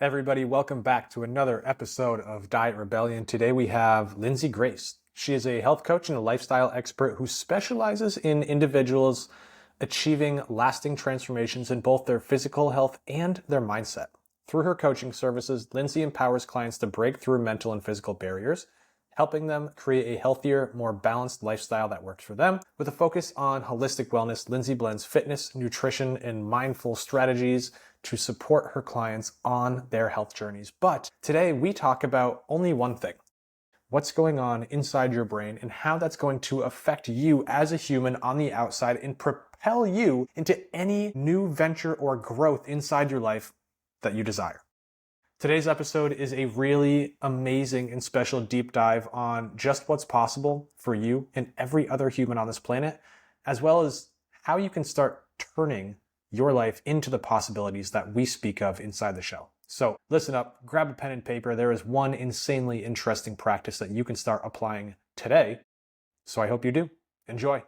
Everybody, welcome back to another episode of Diet Rebellion. Today we have Lindsey Grace. She is a health coach and a lifestyle expert who specializes in individuals achieving lasting transformations in both their physical health and their mindset. Through her coaching services, Lindsey empowers clients to break through mental and physical barriers, helping them create a healthier, more balanced lifestyle that works for them. With a focus on holistic wellness, Lindsey blends fitness, nutrition, and mindful strategies to support her clients on their health journeys. But today we talk about only one thing: what's going on inside your brain and how that's going to affect you as a human on the outside and propel you into any new venture or growth inside your life that you desire. Today's episode is a really amazing and special deep dive on just what's possible for you and every other human on this planet, as well as how you can start turning your life into the possibilities that we speak of inside the show. So listen up, grab a pen and paper. There is one insanely interesting practice that you can start applying today. So I hope you do. Enjoy.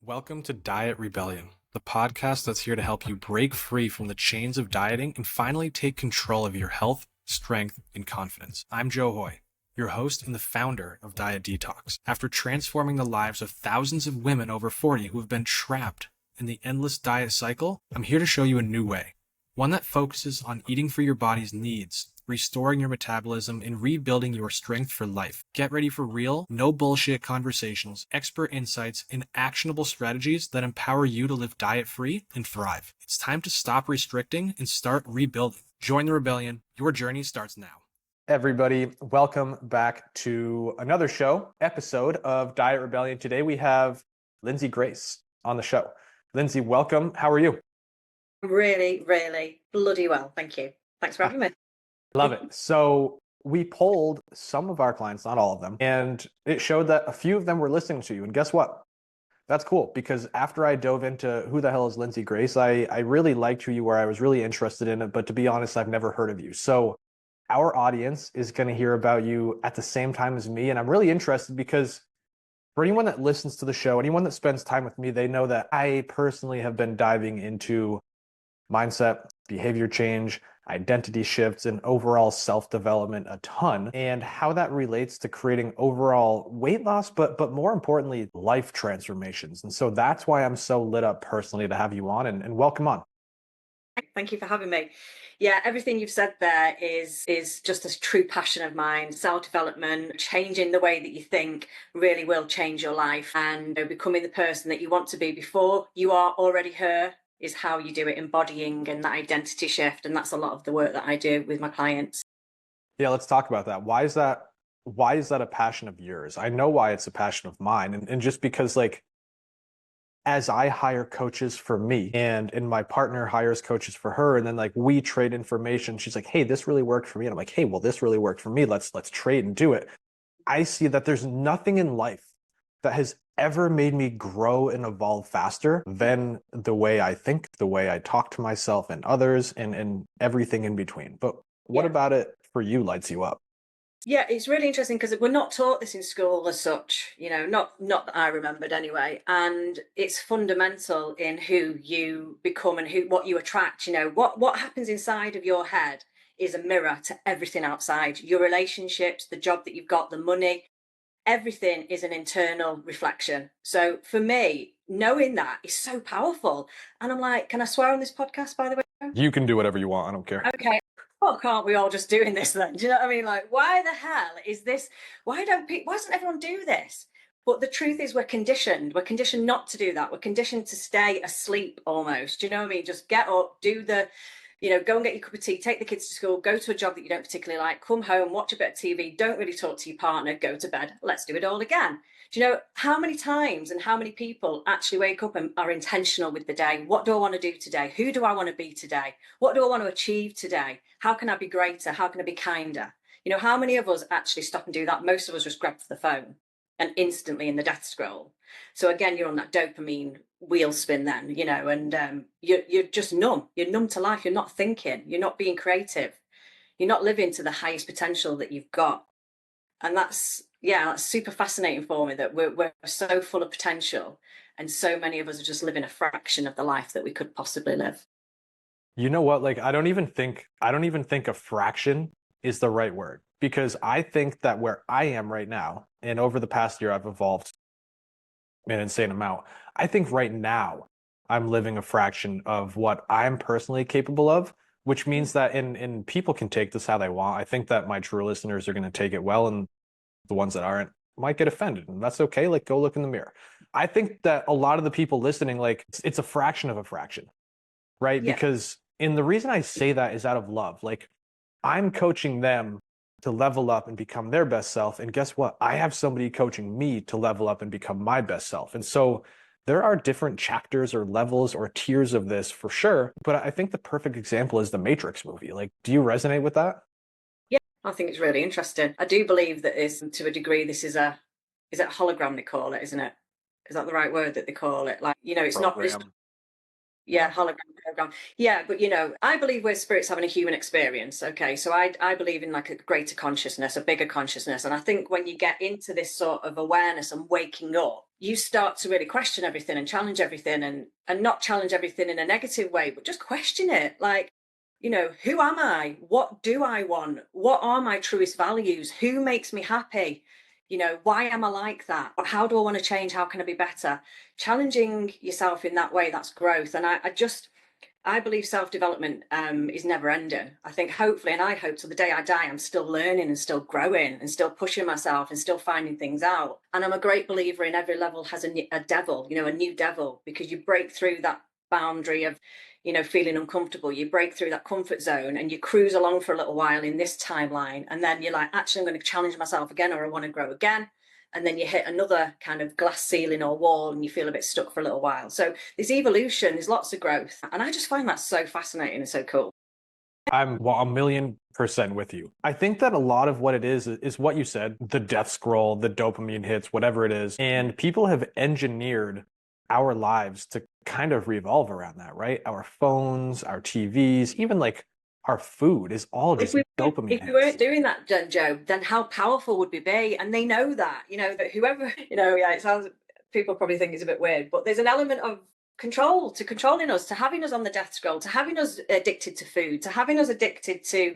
Welcome to Diet Rebellion, the podcast that's here to help you break free from the chains of dieting and finally take control of your health, strength, and confidence. I'm Joe Hoy, your host and the founder of Diet Detox. After transforming the lives of thousands of women over 40 who have been trapped in the endless diet cycle, I'm here to show you a new way. One that focuses on eating for your body's needs, restoring your metabolism, and rebuilding your strength for life. Get ready for real, no bullshit conversations, expert insights, and actionable strategies that empower you to live diet-free and thrive. It's time to stop restricting and start rebuilding. Join the rebellion. Your journey starts now. Everybody, welcome back to another episode of Diet Rebellion. Today we have Lindsey Grace on the show. Lindsey, welcome. How are you? Really, really bloody well. Thank you. Thanks for having me. Love it. So we polled some of our clients, not all of them, and it showed that a few of them were listening to you. And guess what? That's cool, because after I dove into who the hell is Lindsey Grace, I really liked who you were. I was really interested in it, but to be honest, I've never heard of you. So our audience is going to hear about you at the same time as me. And I'm really interested because for anyone that listens to the show, anyone that spends time with me, they know that I personally have been diving into mindset, behavior change, identity shifts, and overall self-development a ton, and how that relates to creating overall weight loss, but more importantly, life transformations. And so that's why I'm so lit up personally to have you on, and welcome on. Thank you for having me. Yeah, everything you've said there is just a true passion of mine. Self-development, changing the way that you think really will change your life, and becoming the person that you want to be before you are already her is how you do it, embodying and that identity shift. And that's a lot of the work that I do with my clients. Yeah, let's talk about that. Why is that a passion of yours? I know why it's a passion of mine. And just because, like, as I hire coaches for me and my partner hires coaches for her, and then like we trade information, she's like, hey, this really worked for me. And I'm like, hey, well, this really worked for me. Let's trade and do it. I see that there's nothing in life that has ever made me grow and evolve faster than the way I think, the way I talk to myself and others, and everything in between. But what about it for you lights you up? Yeah, it's really interesting because we're not taught this in school as such, not that I remembered anyway. And it's fundamental in who you become and what you attract. What happens inside of your head is a mirror to everything outside. Your relationships, the job that you've got, the money, everything is an internal reflection. So for me, knowing that is so powerful. And I'm like, can I swear on this podcast, by the way? You can do whatever you want. I don't care. Okay. Well, can't we all just doing this then? Do you know what I mean? Like, why the hell is this? Why doesn't everyone do this? But the truth is we're conditioned. We're conditioned not to do that. We're conditioned to stay asleep almost. Do you know what I mean? Just get up, go and get your cup of tea, take the kids to school, go to a job that you don't particularly like, come home, watch a bit of TV, don't really talk to your partner, go to bed. Let's do it all again. Do you know how many times and how many people actually wake up and are intentional with the day? What do I want to do today? Who do I want to be today? What do I want to achieve today? How can I be greater? How can I be kinder? How many of us actually stop and do that? Most of us just grab the phone and instantly in the death scroll. So again, you're on that dopamine wheel spin then, and you're just numb. You're numb to life. You're not thinking. You're not being creative. You're not living to the highest potential that you've got. And that's super fascinating for me that we're so full of potential and so many of us are just living a fraction of the life that we could possibly live. You know what? Like, I don't even think a fraction is the right word because I think that where I am right now, and over the past year, I've evolved an insane amount. I think right now I'm living a fraction of what I'm personally capable of, which means that and people can take this how they want. I think that my true listeners are going to take it well, and the ones that aren't might get offended, and that's okay. Like, go look in the mirror. I think that a lot of the people listening, like, it's a fraction of a fraction, right? Yeah. Because, and the reason I say that is out of love. Like, I'm coaching them to level up and become their best self. And guess what? I have somebody coaching me to level up and become my best self. And so there are different chapters or levels or tiers of this for sure. But I think the perfect example is the Matrix movie. Like, do you resonate with that? Yeah, I think it's really interesting. I do believe that is to a degree this is it hologram they call it, isn't it? Is that the right word that they call it? Like, it's Program. yeah, hologram program. Yeah, but I believe we're spirits having a human experience. Okay, so I believe in like a greater consciousness, a bigger consciousness, and I think when you get into this sort of awareness and waking up, you start to really question everything and challenge everything, and not challenge everything in a negative way, but just question it. Like, who am I? What do I want? What are my truest values? Who makes me happy? Why am I like that? How do I want to change? How can I be better? Challenging yourself in that way, that's growth. And I believe self-development is never ending. I think hopefully, and I hope till the day I die, I'm still learning and still growing and still pushing myself and still finding things out. And I'm a great believer in every level has a devil, a new devil, because you break through that boundary of feeling uncomfortable. You break through that comfort zone and you cruise along for a little while in this timeline, and then you're like, actually, I'm going to challenge myself again, or I want to grow again. And then you hit another kind of glass ceiling or wall and you feel a bit stuck for a little while. So there's evolution, there's lots of growth, and I just find that so fascinating and so cool. I'm, well, 1,000,000% with you. I think that a lot of what it is what you said, the death scroll, the dopamine hits, whatever it is. And people have engineered our lives to kind of revolve around that, right? Our phones, our TVs, even like our food is all If just we dopamine if we weren't hits. doing that, Joe, then how powerful would we be? And they know that, that whoever, yeah, it sounds, people probably think it's a bit weird, but there's an element of controlling us, to having us on the death scroll, to having us addicted to food, to having us addicted to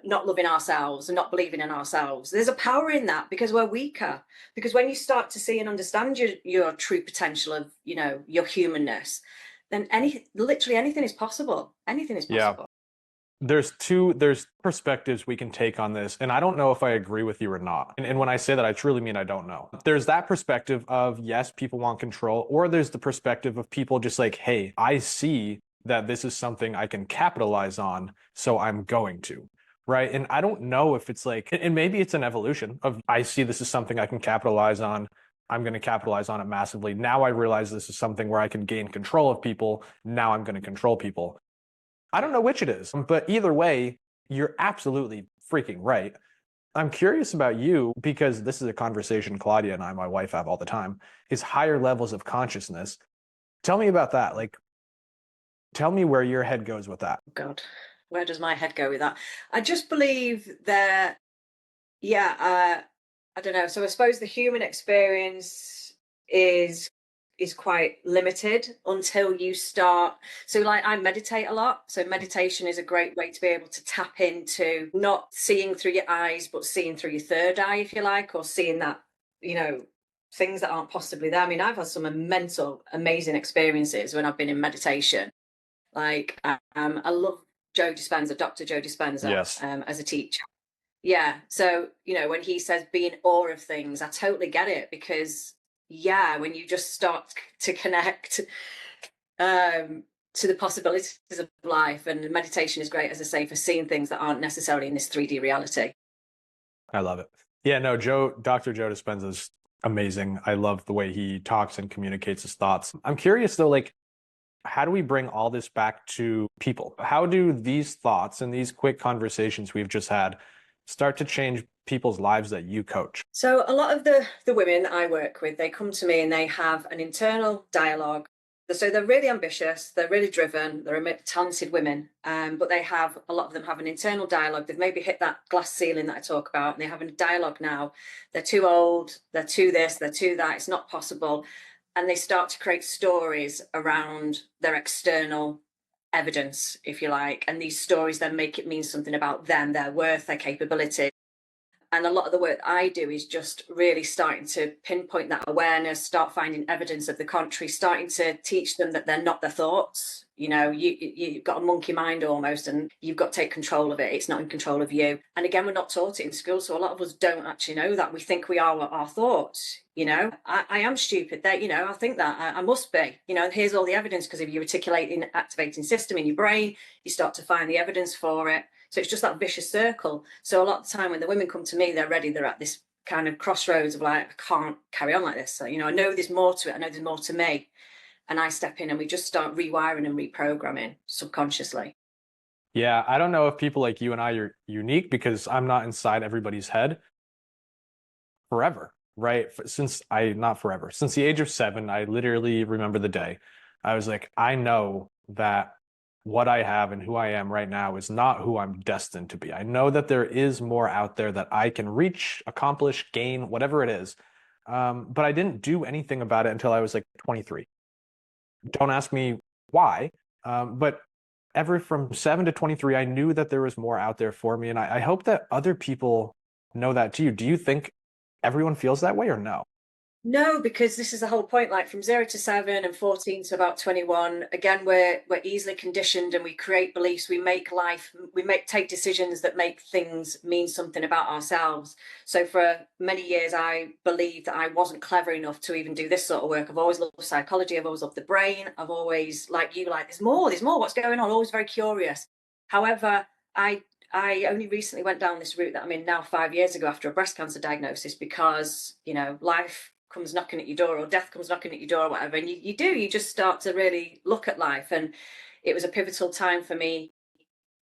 not loving ourselves and not believing in ourselves. There's a power in that because we're weaker. Because when you start to see and understand your true potential of, your humanness, then literally anything is possible. Anything is Yeah. possible. There's perspectives we can take on this, and I don't know if I agree with you or not. And when I say that, I truly mean I don't know. There's that perspective of, yes, people want control, or there's the perspective of people just like, hey, I see that this is something I can capitalize on, so I'm going to. Right. And I don't know if it's like, and maybe it's an evolution of, I see this is something I can capitalize on. I'm going to capitalize on it massively. Now I realize this is something where I can gain control of people. Now I'm going to control people. I don't know which it is, but either way, you're absolutely freaking right. I'm curious about you because this is a conversation Claudia and I, my wife, have all the time, is higher levels of consciousness. Tell me about that. Like, tell me where your head goes with that. God, where does my head go with that? I just believe that, yeah, I don't know. So I suppose the human experience is quite limited until you start. So like I meditate a lot. So meditation is a great way to be able to tap into not seeing through your eyes, but seeing through your third eye, if you like, or seeing that, things that aren't possibly there. I mean, I've had some mental, amazing experiences when I've been in meditation. Like, I love Joe Dispenza, Dr. Joe Dispenza, Yes. as a teacher. Yeah. So, when he says be in awe of things, I totally get it because, yeah, when you just start to connect to the possibilities of life, and meditation is great, as I say, for seeing things that aren't necessarily in this 3D reality. I love it. Yeah, no, Dr. Joe Dispenza is amazing. I love the way he talks and communicates his thoughts. I'm curious though, like, how do we bring all this back to people? How do these thoughts and these quick conversations we've just had start to change people's lives that you coach? So a lot of the women that I work with, they come to me and they have an internal dialogue. So they're really ambitious, they're really driven, they're talented women, but a lot of them have an internal dialogue. They've maybe hit that glass ceiling that I talk about, and they have a dialogue now. They're too old, they're too this, they're too that, it's not possible. And they start to create stories around their external evidence, if you like, and these stories then make it mean something about them, their worth, their capability. And a lot of the work I do is just really starting to pinpoint that awareness, start finding evidence of the contrary, starting to teach them that they're not their thoughts. You've got a monkey mind almost, and you've got to take control of it. It's not in control of you. And again, we're not taught it in school, so a lot of us don't actually know that. We think we are our thoughts. I am stupid. That I think that I must be. Here's all the evidence, because if you articulate an activating system in your brain, you start to find the evidence for it. So it's just that vicious circle. So a lot of the time when the women come to me, they're ready. They're at this kind of crossroads of like, I can't carry on like this. So, I know there's more to it. I know there's more to me. And I step in and we just start rewiring and reprogramming subconsciously. Yeah, I don't know if people like you and I are unique, because I'm not inside everybody's head forever, right? Since the age of 7, I literally remember the day I was like, I know that what I have and who I am right now is not who I'm destined to be. I know that there is more out there that I can reach, accomplish, gain, whatever it is. But I didn't do anything about it until I was like 23. Don't ask me why, but ever from 7 to 23, I knew that there was more out there for me. And I hope that other people know that too. Do you think everyone feels that way, or no? No, because this is the whole point. Like from 0 to 7 and 14 to about 21, again, we're easily conditioned, and we create beliefs. We take decisions that make things mean something about ourselves. So for many years, I believed that I wasn't clever enough to even do this sort of work. I've always loved psychology. I've always loved the brain. I've always, like, there's more, what's going on? Always very curious. However, I only recently went down this route that I'm in now 5 years ago after a breast cancer diagnosis, because, life comes knocking at your door, or death comes knocking at your door, or whatever. And you just start to really look at life. And it was a pivotal time for me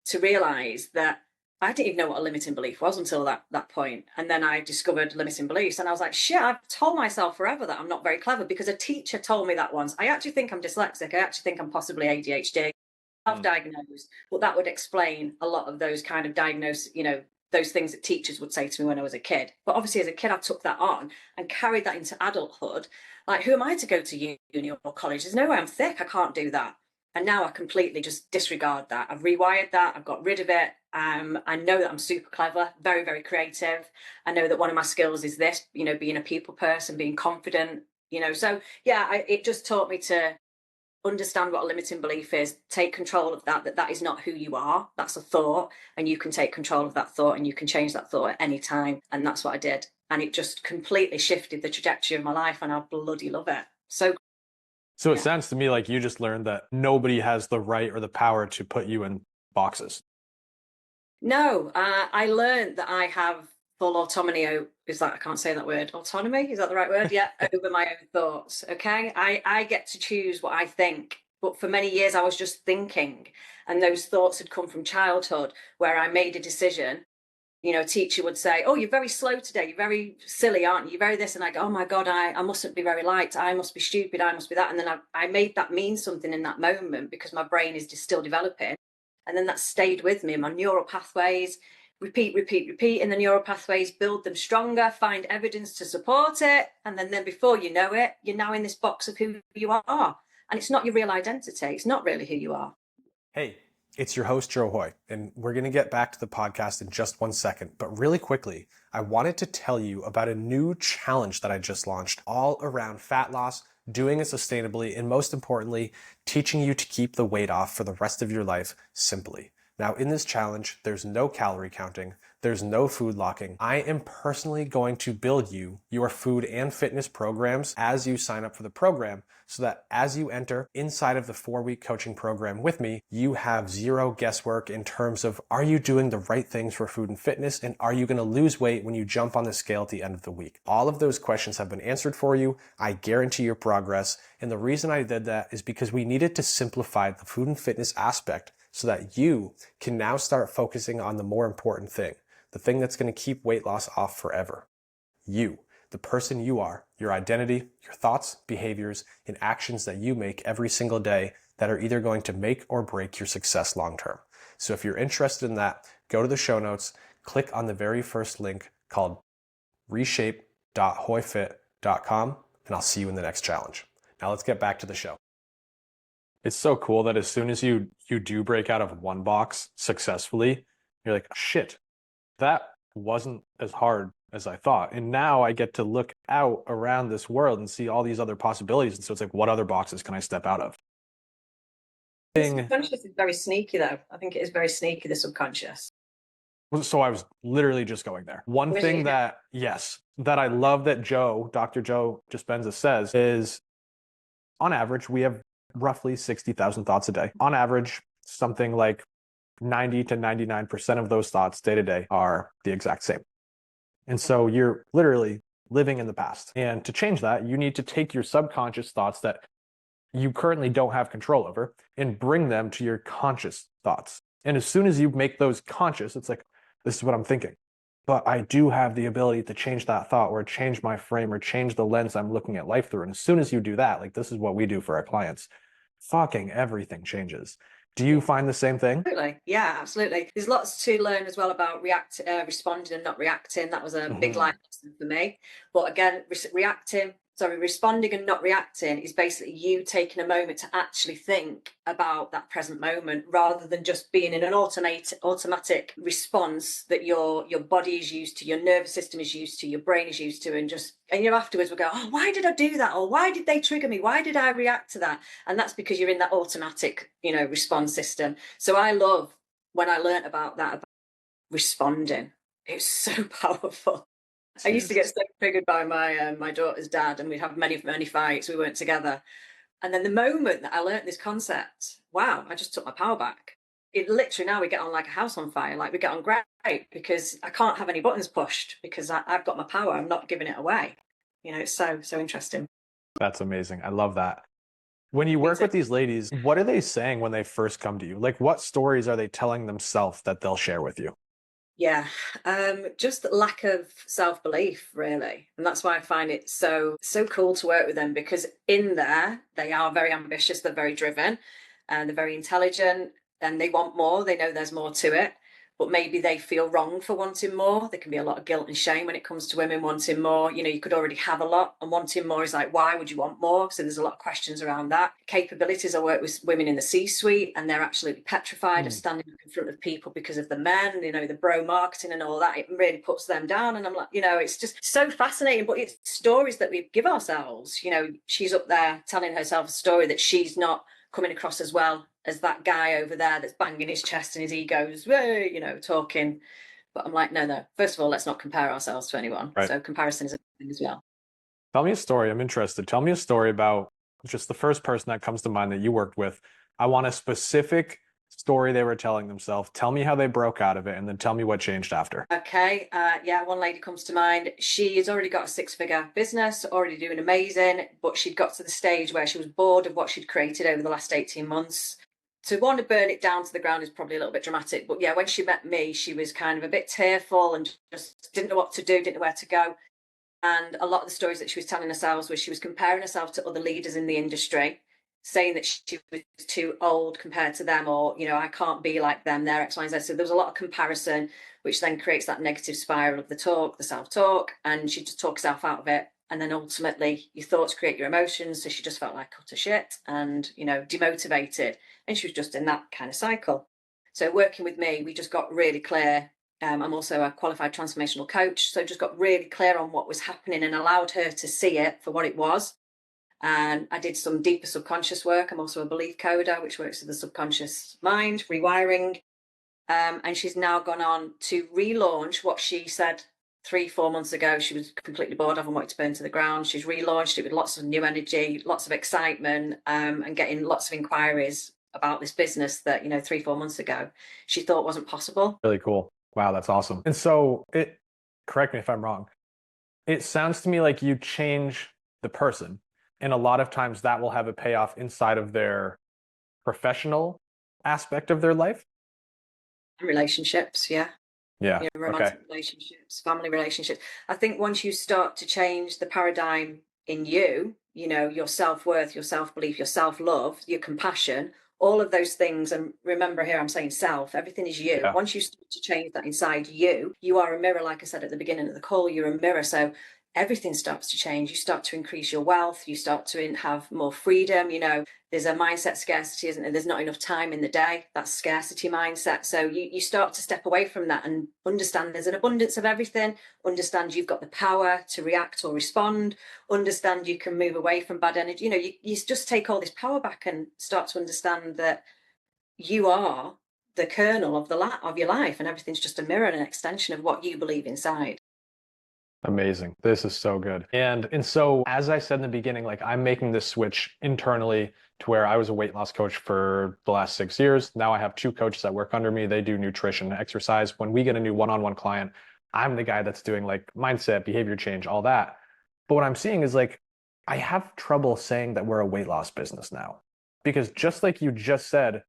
to realize that I didn't even know what a limiting belief was until that point. And then I discovered limiting beliefs, and I was like, shit, I've told myself forever that I'm not very clever, because a teacher told me that once. I actually think I'm dyslexic. I actually think I'm possibly ADHD. Self-diagnosed, but that would explain a lot of those kind of diagnoses, those things that teachers would say to me when I was a kid. But obviously as a kid, I took that on and carried that into adulthood. Like, who am I to go to uni or college? There's no way. I'm thick. I can't do that. And now I completely just disregard that. I've rewired that. I've got rid of it. I know that I'm super clever, very, very creative. I know that one of my skills is this, being a people person, being confident, So yeah, it just taught me to understand what a limiting belief is, take control of that is not who you are. That's a thought, and you can take control of that thought, and you can change that thought at any time. And that's what I did. And it just completely shifted the trajectory of my life, and I bloody love it. So it sounds to me like you just learned that nobody has the right or the power to put you in boxes. No, I learned that I have full autonomy. I can't say that word. Autonomy, is that the right word? Yeah, over my own thoughts. Okay, I get to choose what I think. But for many years, I was just thinking, and those thoughts had come from childhood, where I made a decision. A teacher would say, "Oh, you're very slow today. You're very silly, aren't you? You're very this." And I go, "Oh my God, I mustn't be very light. I must be stupid. I must be that." And then I made that mean something in that moment, because my brain is just still developing. And then that stayed with me. My neural pathways, repeat, and the neural pathways, build them stronger, find evidence to support it. And then before you know it, you're now in this box of who you are. And it's not your real identity. It's not really who you are. Hey, it's your host, Joe Hoy, and we're going to get back to the podcast in just 1 second. But really quickly, I wanted to tell you about a new challenge that I just launched, all around fat loss, doing it sustainably, and most importantly, teaching you to keep the weight off for the rest of your life simply. Now, in this challenge, there's no calorie counting, there's no food locking. I am personally going to build you your food and fitness programs as you sign up for the program, so that as you enter inside of the 4-week coaching program with me, you have zero guesswork in terms of, are you doing the right things for food and fitness, and are you going to lose weight when you jump on the scale at the end of the week? All of those questions have been answered for you. I guarantee your progress. And the reason I did that is because we needed to simplify the food and fitness aspect, so that you can now start focusing on the more important thing, the thing that's going to keep weight loss off forever. You, the person you are, your identity, your thoughts, behaviors, and actions that you make every single day that are either going to make or break your success long term. So if you're interested in that, go to the show notes, click on the very first link called reshape.hoyfit.com, and I'll see you in the next challenge. Now let's get back to the show. It's so cool that as soon as you do break out of one box successfully, you're like, shit, that wasn't as hard as I thought. And now I get to look out around this world and see all these other possibilities. And so it's like, what other boxes can I step out of? The Thing. subconscious is very sneaky, though. I think it is very sneaky, the subconscious. So I was literally just going there. One Was thing it? that, yes, that I love that Dr. Joe Dispenza says is on average, we have roughly 60,000 thoughts a day. On average, something like 90 to 99% of those thoughts day to day are the exact same. And so you're literally living in the past. And to change that, you need to take your subconscious thoughts that you currently don't have control over and bring them to your conscious thoughts. And as soon as you make those conscious, it's like, this is what I'm thinking. But I do have the ability to change that thought or change my frame or change the lens I'm looking at life through. And as soon as you do that, like this is what we do for our clients, fucking everything changes. Do you find the same thing? Absolutely. Yeah, absolutely. There's lots to learn as well about responding and not reacting. That was a big life lesson for me. But again, responding and not reacting is basically you taking a moment to actually think about that present moment rather than just being in an automatic response that your body is used to, your nervous system is used to, your brain is used to, and afterwards we'll go, oh, why did I do that? Or why did they trigger me? Why did I react to that? And that's because you're in that automatic, response system. So I love when I learned about that, about responding. It was so powerful. I used to get so triggered by my daughter's dad, and we'd have many fights. We weren't together, and then the moment that I learnt this concept, wow! I just took my power back. It literally now we get on like a house on fire. Like we get on great because I can't have any buttons pushed because I've got my power. I'm not giving it away. It's so interesting. That's amazing. I love that. When you work with these ladies, what are they saying when they first come to you? Like, what stories are they telling themselves that they'll share with you? Yeah, just lack of self-belief, really. And that's why I find it so cool to work with them, because in there, they are very ambitious, they're very driven, and they're very intelligent, and they want more. They know there's more to it, but maybe they feel wrong for wanting more. There can be a lot of guilt and shame when it comes to women wanting more. You could already have a lot, and wanting more is like, why would you want more? So there's a lot of questions around that. Capabilities. I work with women in the C-suite, and they're absolutely petrified of standing up in front of people because of the men, the bro marketing and all that. It really puts them down. And I'm like, it's just so fascinating. But it's stories that we give ourselves. She's up there telling herself a story that she's not coming across as well as that guy over there that's banging his chest and his ego's, talking. But I'm like, no. First of all, let's not compare ourselves to anyone. Right. So comparison is a thing as well. Tell me a story. I'm interested. Tell me a story about just the first person that comes to mind that you worked with. I want a specific story they were telling themselves. Tell me how they broke out of it, and then tell me what changed after. Okay. Yeah, one lady comes to mind. She has already got a 6-figure business, already doing amazing, but she'd got to the stage where she was bored of what she'd created over the last 18 months. To want to burn it down to the ground is probably a little bit dramatic, but yeah, when she met me, she was kind of a bit tearful and just didn't know what to do, didn't know where to go. And a lot of the stories that she was telling herself was she was comparing herself to other leaders in the industry, saying that she was too old compared to them, or, I can't be like them, they're X, Y, and Z. So there was a lot of comparison, which then creates that negative spiral of the self-talk, and she just talks herself out of it. And then ultimately your thoughts create your emotions. So she just felt like utter shit and, demotivated. And she was just in that kind of cycle. So working with me, we just got really clear. I'm also a qualified transformational coach. So just got really clear on what was happening and allowed her to see it for what it was. And I did some deeper subconscious work. I'm also a belief coder, which works with the subconscious mind, rewiring. And she's now gone on to relaunch what she said 3-4 months ago she was completely bored of and wanted to burn to the ground. She's relaunched it with lots of new energy, lots of excitement, and getting lots of inquiries about this business that 3-4 months ago she thought wasn't possible. Really cool. Wow, that's awesome. And so correct me if I'm wrong, it sounds to me like you change the person, and a lot of times that will have a payoff inside of their professional aspect of their life. Relationships, yeah. Yeah. Romantic relationships, family relationships. I think once you start to change the paradigm in you, your self-worth, your self-belief, your self-love, your compassion, all of those things. And remember here, I'm saying self, everything is you. Yeah. Once you start to change that inside you, you are a mirror. Like I said at the beginning of the call, you're a mirror. So everything starts to change. You start to increase your wealth. You start to have more freedom. There's a mindset scarcity, isn't there? There's not enough time in the day. That's scarcity mindset. So you start to step away from that and understand there's an abundance of everything. Understand you've got the power to react or respond. Understand you can move away from bad energy. You just take all this power back and start to understand that you are the kernel of your life, and everything's just a mirror and an extension of what you believe inside. Amazing. This is so good. And so as I said in the beginning, like I'm making this switch internally to where I was a weight loss coach for the last 6 years. Now I have 2 coaches that work under me. They do nutrition, exercise. When we get a new one-on-one client, I'm the guy that's doing like mindset, behavior change, all that. But what I'm seeing is like I have trouble saying that we're a weight loss business now. Because just like you just said,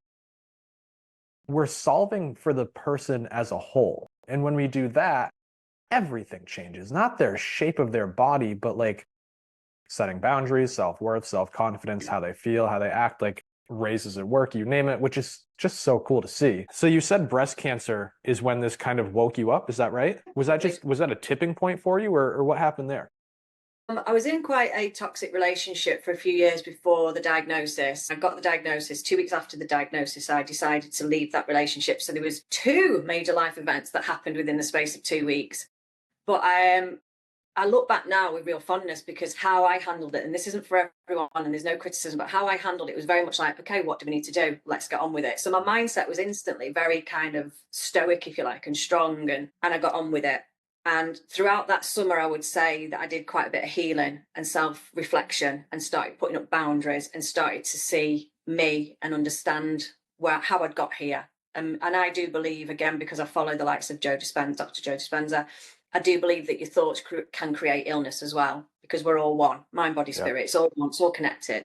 we're solving for the person as a whole. And when we do that, everything changes, not their shape of their body, but like setting boundaries, self-worth, self-confidence, how they feel, how they act, like raises at work, you name it, which is just so cool to see. So you said breast cancer is when this kind of woke you up. Is that right? Was that a tipping point for you, or what happened there? I was in quite a toxic relationship for a few years before the diagnosis. I got the diagnosis. 2 weeks after the diagnosis, I decided to leave that relationship. So there was 2 major life events that happened within the space of 2 weeks. But I look back now with real fondness, because how I handled it, and this isn't for everyone and there's no criticism, but how I handled it was very much like, okay, what do we need to do? Let's get on with it. So my mindset was instantly very kind of stoic, if you like, and strong, and I got on with it. And throughout that summer, I would say that I did quite a bit of healing and self-reflection, and started putting up boundaries, and started to see me and understand how I'd got here. And I do believe, again, because I follow the likes of Dr. Joe Dispenza, I do believe that your thoughts can create illness as well, because we're all one, mind, body, spirit. It's all one, it's all connected.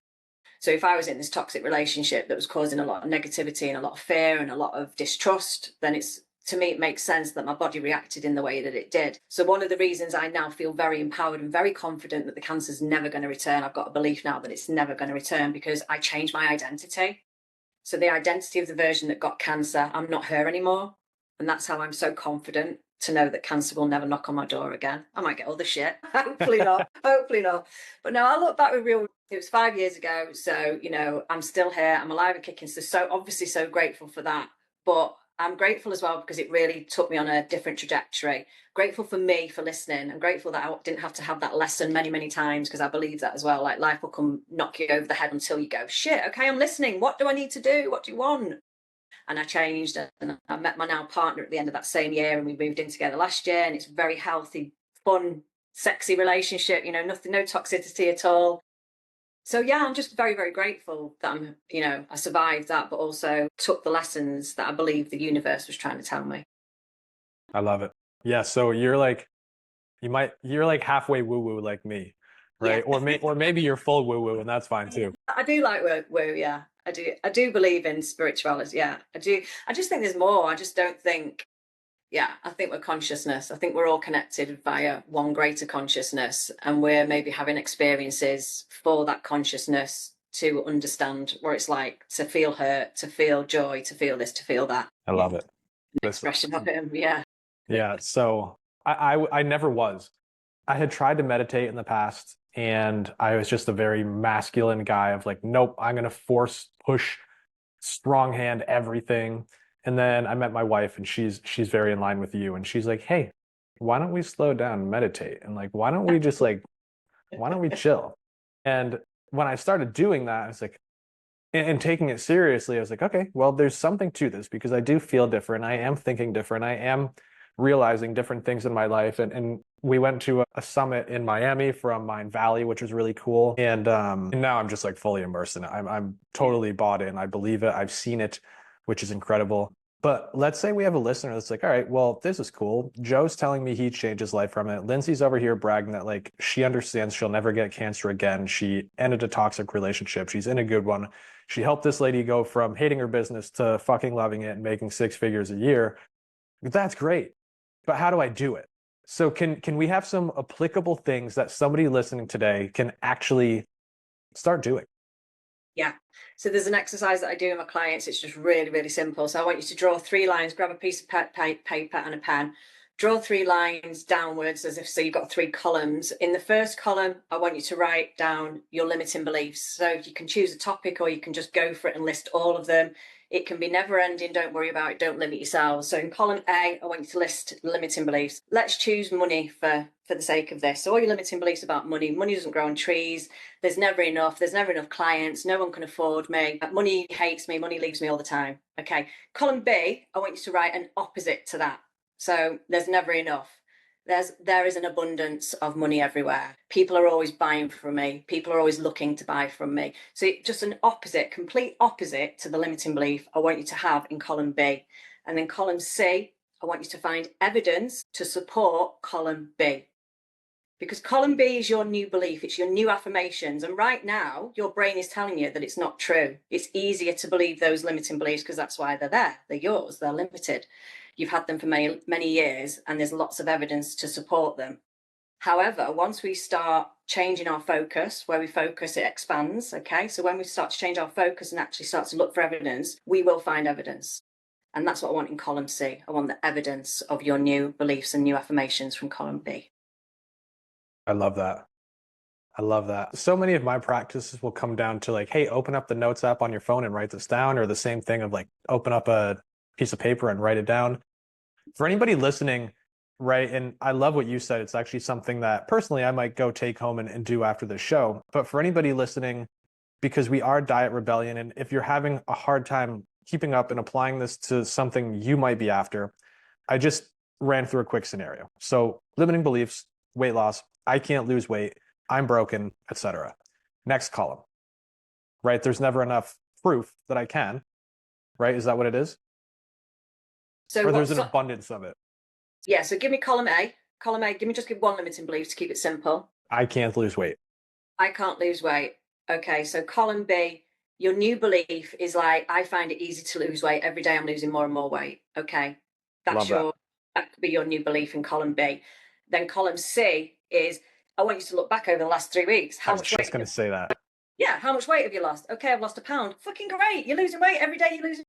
So if I was in this toxic relationship that was causing a lot of negativity and a lot of fear and a lot of distrust, then to me, it makes sense that my body reacted in the way that it did. So one of the reasons I now feel very empowered and very confident that the cancer's never going to return, I've got a belief now that it's never going to return, because I changed my identity. So the identity of the version that got cancer, I'm not her anymore. And that's how I'm so confident to know that cancer will never knock on my door again. I might get other shit. Hopefully not. Hopefully not. But no, I look back with it was 5 years ago. So, I'm still here. I'm alive and kicking. So obviously so grateful for that. But I'm grateful as well because it really took me on a different trajectory. Grateful for me for listening. I'm grateful that I didn't have to have that lesson many, many times, because I believe that as well. Like, life will come knock you over the head until you go, shit, okay, I'm listening. What do I need to do? What do you want? And I changed, and I met my now partner at the end of that same year, and we moved in together last year, and it's a very healthy, fun, sexy relationship, nothing, no toxicity at all. So yeah, I'm just very, very grateful that I survived that, but also took the lessons that I believe the universe was trying to tell me. I love it. Yeah. So you're like halfway woo-woo like me, right? Yeah. Or maybe you're full woo-woo, and that's fine too. I do like woo, yeah. I do believe in spirituality, yeah. I do. I just think there's more. I just don't think, I think we're consciousness. I think we're all connected via one greater consciousness, and we're maybe having experiences for that consciousness to understand what it's like to feel hurt, to feel joy, to feel this, to feel that. I love it. Expression of it, yeah. Yeah. So I never was. I had tried to meditate in the past, and I was just a very masculine guy of like, nope, I'm going to force, push, strong hand everything. And then I met my wife, and she's very in line with you. And she's like, hey, why don't we slow down and meditate? And like, why don't we chill? And when I started doing that, I was like, and taking it seriously, I was like, okay, well, there's something to this, because I do feel different. I am thinking different. I am realizing different things in my life. And we went to a summit in Miami from Mind Valley, which was really cool. And now I'm just like fully immersed in it. I'm totally bought in. I believe it. I've seen it, which is incredible. But let's say we have a listener that's like, all right, well, this is cool. Joe's telling me he changed his life from it. Lindsey's over here bragging that like she understands she'll never get cancer again. She ended a toxic relationship. She's in a good one. She helped this lady go from hating her business to fucking loving it and making 6 figures a year. That's great. But how do I do it? So can we have some applicable things that somebody listening today can actually start doing? Yeah. So there's an exercise that I do with my clients. It's just really, really simple. So I want you to draw 3 lines, grab a piece of paper and a pen, draw 3 lines downwards as if so you've got 3 columns. In the first column, I want you to write down your limiting beliefs. So you can choose a topic or you can just go for it and list all of them. It can be never ending. Don't worry about it. Don't limit yourselves. So in column A, I want you to list limiting beliefs. Let's choose money for the sake of this. So all your limiting beliefs about money. Money doesn't grow on trees. There's never enough. There's never enough clients. No one can afford me. Money hates me. Money leaves me all the time. Okay. Column B, I want you to write an opposite to that. So there's never enough. There is an abundance of money everywhere. People are always buying from me. People are always looking to buy from me. So just an opposite, complete opposite to the limiting belief I want you to have in column B. And then column C, I want you to find evidence to support column B. Because column B is your new belief, it's your new affirmations. And right now, your brain is telling you that it's not true. It's easier to believe those limiting beliefs because that's why they're there. They're yours, they're limited. You've had them for many, many years, and there's lots of evidence to support them. However, once we start changing our focus, where we focus, it expands, okay? So when we start to change our focus and actually start to look for evidence, we will find evidence. And that's what I want in column C. I want the evidence of your new beliefs and new affirmations from column B. I love that. I love that. So many of my practices will come down to like, hey, open up the notes app on your phone and write this down, or the same thing of like, open up a piece of paper and write it down. For anybody listening, right, and I love what you said. It's actually something that personally I might go take home and do after the show. But for anybody listening, because we are Diet Rebellion, and if you're having a hard time keeping up and applying this to something you might be after, I just ran through a quick scenario. So limiting beliefs, weight loss, I can't lose weight, I'm broken, etc. Next column, right? There's never enough proof that I can, right? Is that what it is? So or there's an abundance of it? Yeah, so give me column A. Column A, give one limiting belief to keep it simple. I can't lose weight. I can't lose weight. Okay, so column B, your new belief is like, I find it easy to lose weight. Every day I'm losing more and more weight. Okay, that could be your new belief in column B. Then column C is, I want you to look back over the last 3 weeks. I was just going to say that. Yeah, how much weight have you lost? Okay, I've lost a pound. Fucking great. You're losing weight. Every day you're losing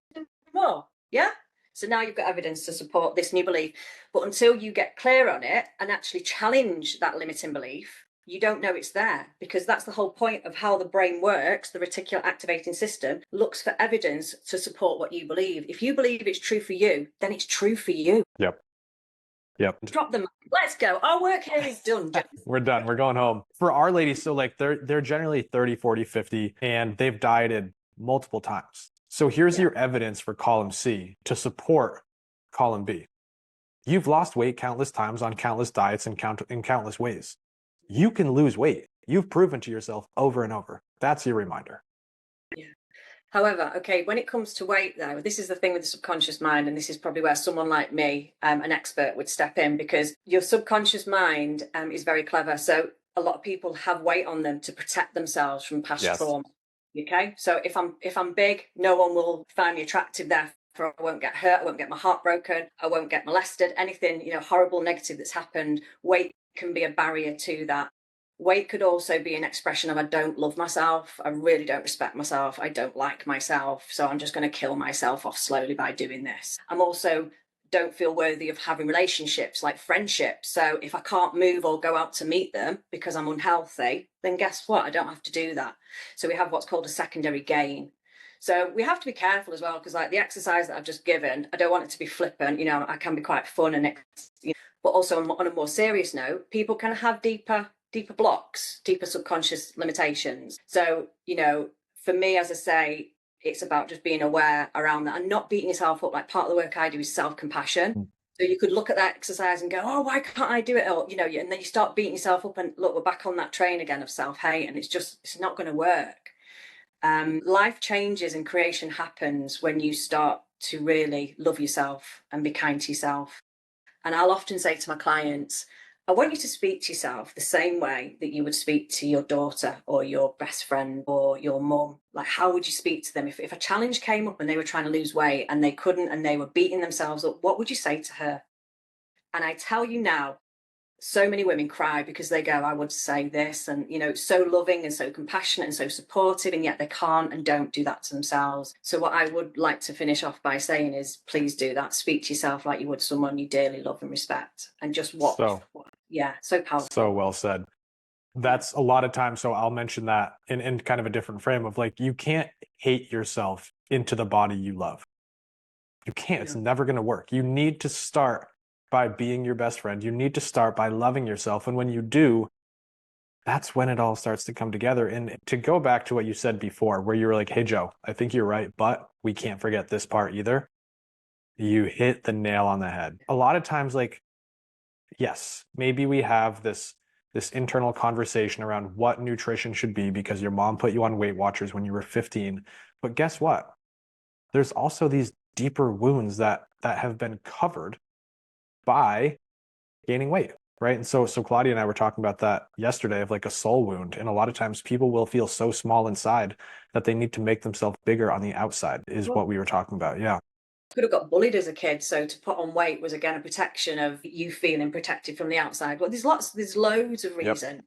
more. Yeah? So now you've got evidence to support this new belief. But until you get clear on it and actually challenge that limiting belief, you don't know it's there, because that's the whole point of how the brain works. The reticular activating system looks for evidence to support what you believe. If you believe it's true for you, then it's true for you. Yep. Drop them. Let's go. Our work here is done. We're done. We're going home. For our ladies, so like they're generally 30, 40, 50, and they've dieted multiple times. So here's your evidence for column C to support column B. You've lost weight countless times on countless diets in countless ways. You can lose weight. You've proven to yourself over and over. That's your reminder. Yeah. However, okay, when it comes to weight, though, this is the thing with the subconscious mind, and this is probably where someone like me, an expert, would step in, because your subconscious mind is very clever. So a lot of people have weight on them to protect themselves from past trauma. Okay, so if I'm big, no one will find me attractive. Therefore, I won't get hurt. I won't get my heart broken. I won't get molested. Anything horrible, negative that's happened, weight can be a barrier to that. Weight could also be an expression of, I don't love myself. I really don't respect myself. I don't like myself. So I'm just going to kill myself off slowly by doing this. I'm also don't feel worthy of having relationships, like friendships. So if I can't move or go out to meet them because I'm unhealthy, then guess what? I don't have to do that. So we have what's called a secondary gain. So we have to be careful as well, because like the exercise that I've just given, I don't want it to be flippant. I can be quite fun, and but also on a more serious note, people can have deeper blocks, deeper subconscious limitations. So, for me, as I say, it's about just being aware around that and not beating yourself up. Like, part of the work I do is self-compassion. So you could look at that exercise and go, oh, why can't I do it? Or, and then you start beating yourself up, and look, we're back on that train again of self-hate, and it's not going to work. Life changes and creation happens when you start to really love yourself and be kind to yourself. And I'll often say to my clients, I want you to speak to yourself the same way that you would speak to your daughter or your best friend or your mum. Like, how would you speak to them? If a challenge came up and they were trying to lose weight and they couldn't, and they were beating themselves up, what would you say to her? And I tell you now, so many women cry because they go, I would say this, and so loving and so compassionate and so supportive, and yet they can't and don't do that to themselves. So what I would like to finish off by saying is, please do that. Speak to yourself like you would someone you dearly love and respect, and just watch. Yeah, so powerful. So well said. That's a lot of times. So I'll mention that in kind of a different frame of like, you can't hate yourself into the body you love. You can't. It's never going to work. You need to start by being your best friend. You need to start by loving yourself. And when you do, that's when it all starts to come together. And to go back to what you said before, where you were like, hey, Joe, I think you're right, but we can't forget this part either. You hit the nail on the head. A lot of times, like, yes, maybe we have this internal conversation around what nutrition should be because your mom put you on Weight Watchers when you were 15. But guess what? There's also these deeper wounds that have been covered by gaining weight, right? And so Claudia and I were talking about that yesterday of like a soul wound. And a lot of times people will feel so small inside that they need to make themselves bigger on the outside is what we were talking about. Yeah. Could have got bullied as a kid, so to put on weight was again a protection of you feeling protected from the outside. But there's loads of reason. Yep.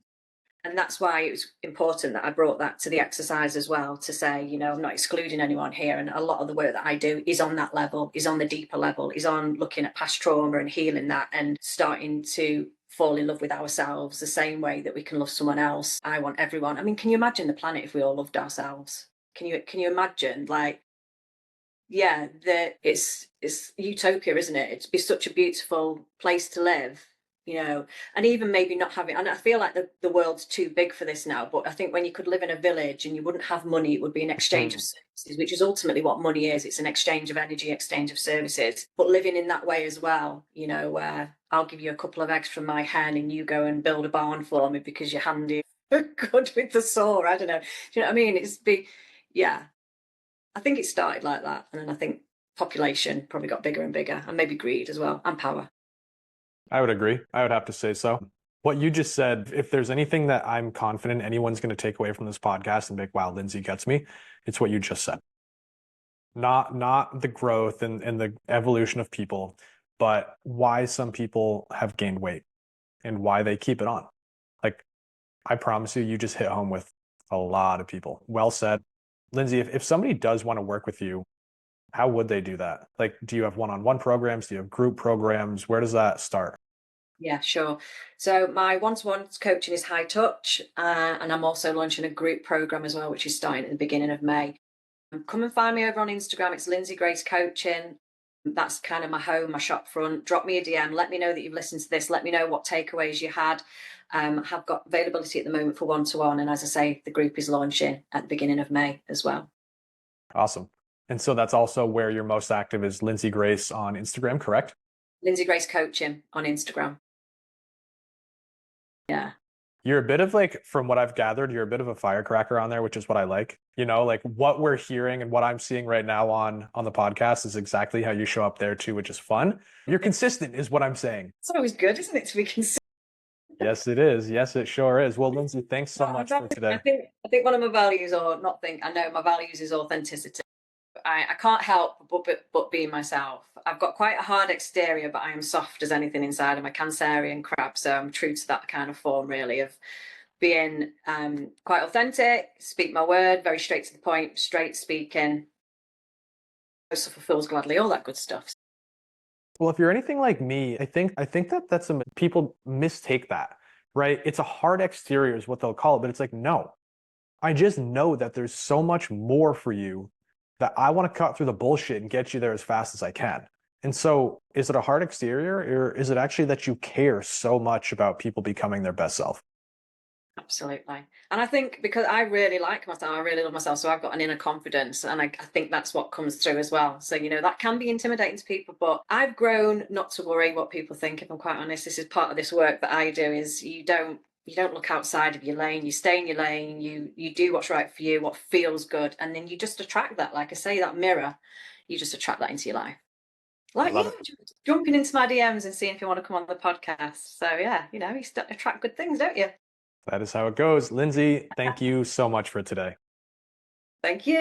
And that's why it was important that I brought that to the exercise as well, to say, I'm not excluding anyone here. And a lot of the work that I do is on that level, is on the deeper level, is on looking at past trauma and healing that and starting to fall in love with ourselves the same way that we can love someone else. I want everyone. I mean, can you imagine the planet if we all loved ourselves? Can you imagine, like, yeah, that it's utopia, isn't it? It'd be such a beautiful place to live, and even maybe not having, and I feel like the world's too big for this now, but I think when you could live in a village and you wouldn't have money, it would be an exchange of services, which is ultimately what money is. It's an exchange of energy, exchange of services, but living in that way as well, where I'll give you a couple of eggs from my hen and you go and build a barn for me because you're handy good with the saw. I don't know. Do you know what I mean? Yeah. I think it started like that, and then I think population probably got bigger and bigger, and maybe greed as well, and power. I would agree. I would have to say so. What you just said, if there's anything that I'm confident anyone's going to take away from this podcast and be like, wow, Lindsey gets me, it's what you just said. Not the growth and the evolution of people, but why some people have gained weight and why they keep it on. Like, I promise you just hit home with a lot of people. Well said. Lindsey, if somebody does want to work with you, how would they do that? Like, do you have one-on-one programs? Do you have group programs? Where does that start? Yeah, sure. So my one-to-one coaching is high touch, and I'm also launching a group program as well, which is starting at the beginning of May. Come and find me over on Instagram. It's Lindsey Grace Coaching. That's kind of my home, my shop front. Drop me a DM. Let me know that you've listened to this. Let me know what takeaways you had. I have got availability at the moment for one-to-one. And as I say, the group is launching at the beginning of May as well. Awesome. And so that's also where you're most active is Lindsey Grace on Instagram, correct? Lindsey Grace Coaching on Instagram. Yeah. You're a bit of like, from what I've gathered, you're a bit of a firecracker on there, which is what I like. Like what we're hearing and what I'm seeing right now on the podcast is exactly how you show up there too, which is fun. You're consistent is what I'm saying. It's always good, isn't it, to be consistent? Yes, it is. Yes, it sure is. Well, Lindsey, thanks so much for today. I think one of my values, or not think, I know my values is authenticity. I can't help but be myself. I've got quite a hard exterior, but I am soft as anything inside. I'm a Cancerian crab, so I'm true to that kind of form, really, of being quite authentic, speak my word, very straight to the point, straight speaking, suffer fools gladly, all that good stuff. Well, if you're anything like me, I think that's people mistake that, right? It's a hard exterior is what they'll call it, but it's like, no, I just know that there's so much more for you that I want to cut through the bullshit and get you there as fast as I can. And so is it a hard exterior, or is it actually that you care so much about people becoming their best self? Absolutely. And I think because I really like myself, I really love myself, so I've got an inner confidence, and I think that's what comes through as well. So, that can be intimidating to people, but I've grown not to worry what people think, if I'm quite honest. This is part of this work that I do, is you don't look outside of your lane, you stay in your lane, you do what's right for you, what feels good, and then you just attract that. Like I say, that mirror, you just attract that into your life. Like you jumping into my DMs and seeing if you want to come on the podcast. So yeah, you attract good things, don't you? That is how it goes. Lindsey, thank you so much for today. Thank you.